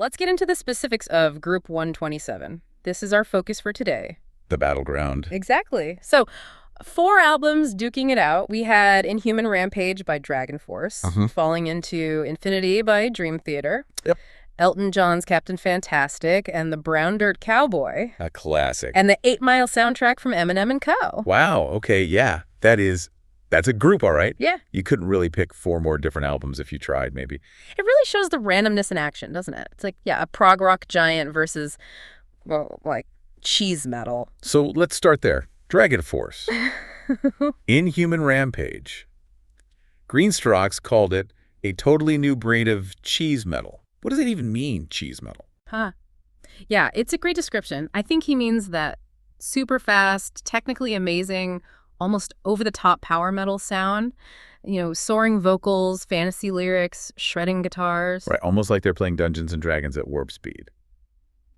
Let's get into the specifics of Group 127. This is our focus for today. The battleground. Exactly. So, 4 albums duking it out. We had Inhuman Rampage by Dragonforce, Falling into Infinity by Dream Theater, Yep. Elton John's Captain Fantastic, and the Brown Dirt Cowboy. A classic. And the 8 Mile soundtrack from Eminem Co. Wow, okay, yeah. That's a group, all right. Yeah. You couldn't really pick 4 more different albums if you tried, maybe. It really shows the randomness in action, doesn't it? It's like, yeah, a prog rock giant versus, well, like, cheese metal. So let's start there. Dragonforce. Inhuman Rampage. Greenstrokes called it a totally new breed of cheese metal. What does it even mean, cheese metal? Huh. Yeah, it's a great description. I think he means that super fast, technically amazing, almost over-the-top power metal sound. You know, soaring vocals, fantasy lyrics, shredding guitars. Right, almost like they're playing Dungeons & Dragons at warp speed.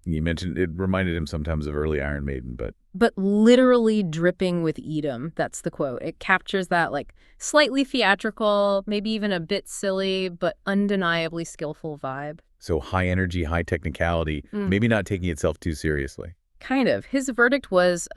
You mentioned it reminded him sometimes of early Iron Maiden, But literally dripping with Edom. That's the quote. It captures that, like, slightly theatrical, maybe even a bit silly, but undeniably skillful vibe. So high energy, high technicality, maybe not taking itself too seriously. Kind of. His verdict was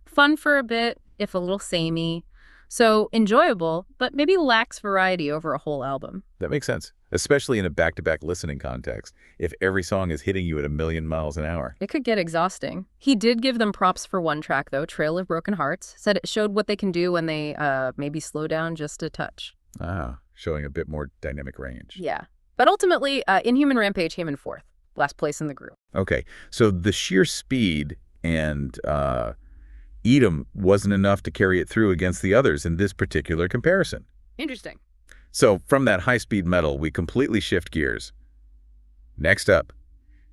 fun for a bit, if a little samey. So enjoyable, but maybe lacks variety over a whole album. That makes sense, especially in a back-to-back listening context. If every song is hitting you at 1,000,000 miles an hour. It could get exhausting. He did give them props for one track, though, Trail of Broken Hearts. Said it showed what they can do when they maybe slow down just a touch. Ah, showing a bit more dynamic range. Yeah. But ultimately, Inhuman Rampage came in 4th, last place in the group. Okay, so the sheer speed and Edom wasn't enough to carry it through against the others in this particular comparison. Interesting. So from that high-speed metal, we completely shift gears. Next up,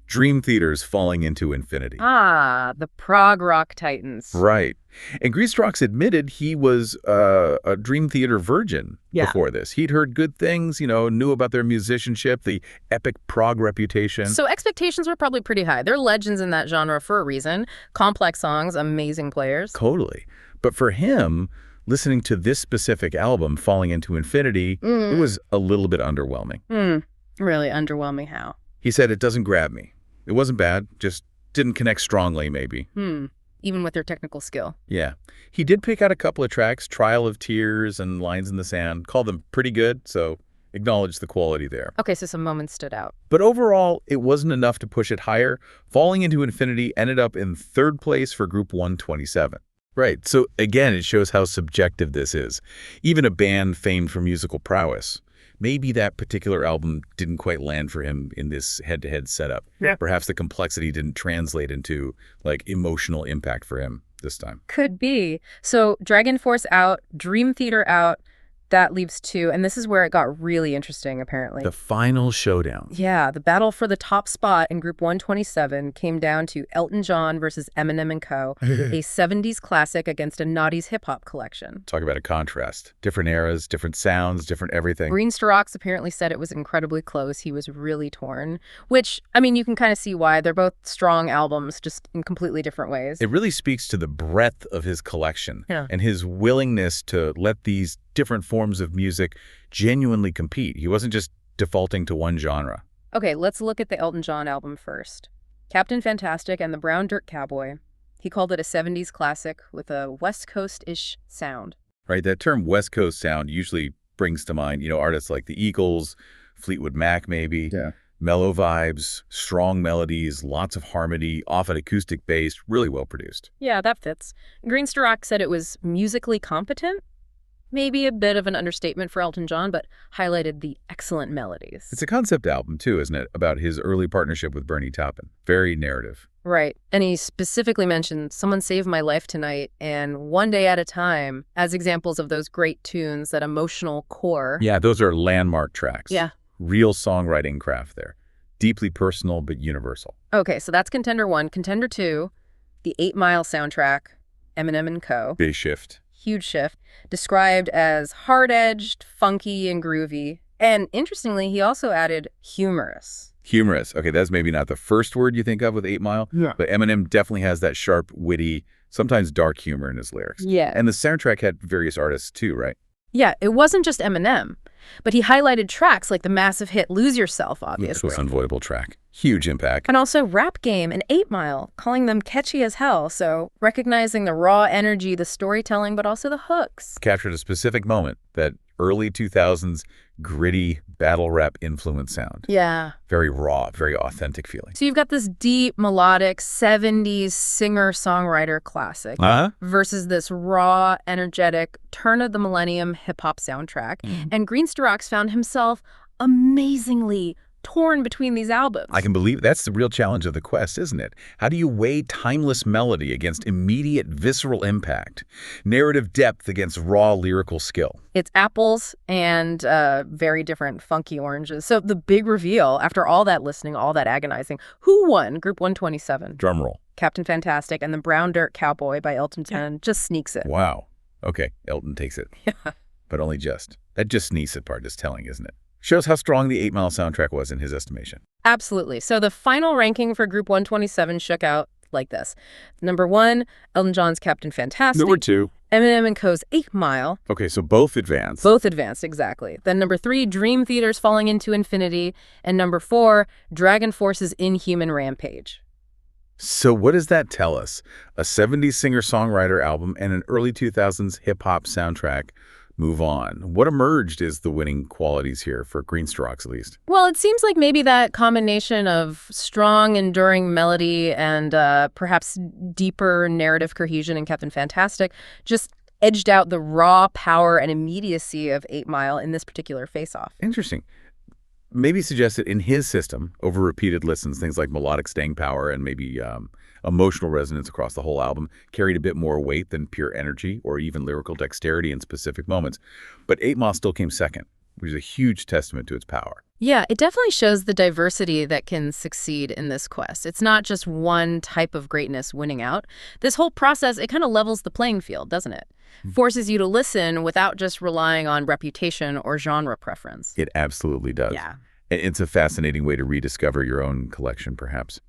Dream Theater's Falling into Infinity. Ah, the prog rock titans. Right. And Greenstrokes admitted he was a Dream Theater virgin before this. He'd heard good things, knew about their musicianship, the epic prog reputation. So expectations were probably pretty high. They're legends in that genre for a reason. Complex songs, amazing players. Totally. But for him, listening to this specific album, Falling into Infinity, it was a little bit underwhelming. Really underwhelming how? He said, it doesn't grab me. It wasn't bad, just didn't connect strongly, maybe. Even with their technical skill. Yeah. He did pick out a couple of tracks, Trial of Tears and Lines in the Sand, called them pretty good, so acknowledge the quality there. Okay, so some moments stood out. But overall, it wasn't enough to push it higher. Falling into Infinity ended up in 3rd place for Group 127. Right, so again, it shows how subjective this is. Even a band famed for musical prowess. Maybe that particular album didn't quite land for him in this head-to-head setup. Yeah. Perhaps the complexity didn't translate into, emotional impact for him this time. Could be. So Dragonforce out, Dream Theater out. That leaves 2, and this is where it got really interesting, apparently. The final showdown. Yeah, the battle for the top spot in Group 127 came down to Elton John versus Eminem Co., a 70s classic against a Naughty's hip-hop collection. Talk about a contrast. Different eras, different sounds, different everything. Greenstrokes apparently said it was incredibly close. He was really torn, which, you can kind of see why. They're both strong albums, just in completely different ways. It really speaks to the breadth of his collection and his willingness to let these different forms of music genuinely compete. He wasn't just defaulting to one genre. Okay, let's look at the Elton John album first. Captain Fantastic and the Brown Dirt Cowboy. He called it a 70s classic with a West Coast-ish sound. Right, that term West Coast sound usually brings to mind, artists like the Eagles, Fleetwood Mac maybe. Yeah. Mellow vibes, strong melodies, lots of harmony, often acoustic based, really well produced. Yeah, that fits. Greenstrokes said it was musically competent. Maybe a bit of an understatement for Elton John, but highlighted the excellent melodies. It's a concept album, too, isn't it? About his early partnership with Bernie Taupin. Very narrative. Right. And he specifically mentioned Someone Saved My Life Tonight and One Day at a Time as examples of those great tunes, that emotional core. Yeah, those are landmark tracks. Yeah. Real songwriting craft there. Deeply personal, but universal. Okay, so that's Contender 1. Contender 2, the 8 Mile soundtrack, Eminem Co. Big shift. Huge shift, described as hard-edged, funky, and groovy. And interestingly, he also added humorous. Humorous. Okay, that's maybe not the first word you think of with 8 Mile, but Eminem definitely has that sharp, witty, sometimes dark humor in his lyrics. Yeah. And the soundtrack had various artists too, right? Yeah, it wasn't just Eminem. But he highlighted tracks like the massive hit Lose Yourself, obviously. This was an unavoidable track. Huge impact. And also Rap Game and 8 Mile, calling them catchy as hell. So recognizing the raw energy, the storytelling, but also the hooks. Captured a specific moment, that early 2000s gritty battle rap influence sound. Yeah. Very raw, very authentic feeling. So you've got this deep, melodic 70s singer-songwriter classic versus this raw, energetic, turn-of-the-millennium hip-hop soundtrack. And Greenstocks found himself amazingly torn between these albums. I can believe that's the real challenge of the quest, isn't it? How do you weigh timeless melody against immediate visceral impact, narrative depth against raw lyrical skill? It's apples and very different funky oranges. So the big reveal, after all that listening, all that agonizing, who won Group 127? Drum roll. Captain Fantastic, and the Brown Dirt Cowboy by Elton just sneaks it. Wow. Okay, Elton takes it. Yeah. But only just. That just sneaks it part is telling, isn't it? Shows how strong the 8 Mile soundtrack was in his estimation. Absolutely. So the final ranking for Group 127 shook out like this. Number 1, Elton John's Captain Fantastic. Number 2, Eminem Co.'s 8 Mile. Okay, so both advanced. Both advanced, exactly. Then number 3, Dream Theater's Falling Into Infinity. And number 4, Dragonforce's Inhuman Rampage. So what does that tell us? A 70s singer-songwriter album and an early 2000s hip-hop soundtrack move on. What emerged is the winning qualities here for Greenstocks, at least? Well, it seems like maybe that combination of strong, enduring melody and perhaps deeper narrative cohesion in Captain Fantastic just edged out the raw power and immediacy of 8 Mile in this particular face-off. Interesting. Maybe suggested in his system, over repeated listens, things like melodic staying power and maybe emotional resonance across the whole album carried a bit more weight than pure energy or even lyrical dexterity in specific moments. But 8 Mile still came second, which is a huge testament to its power. Yeah, it definitely shows the diversity that can succeed in this quest. It's not just one type of greatness winning out. This whole process, it kind of levels the playing field, doesn't it? Forces you to listen without just relying on reputation or genre preference. It absolutely does. Yeah. It's a fascinating way to rediscover your own collection, perhaps.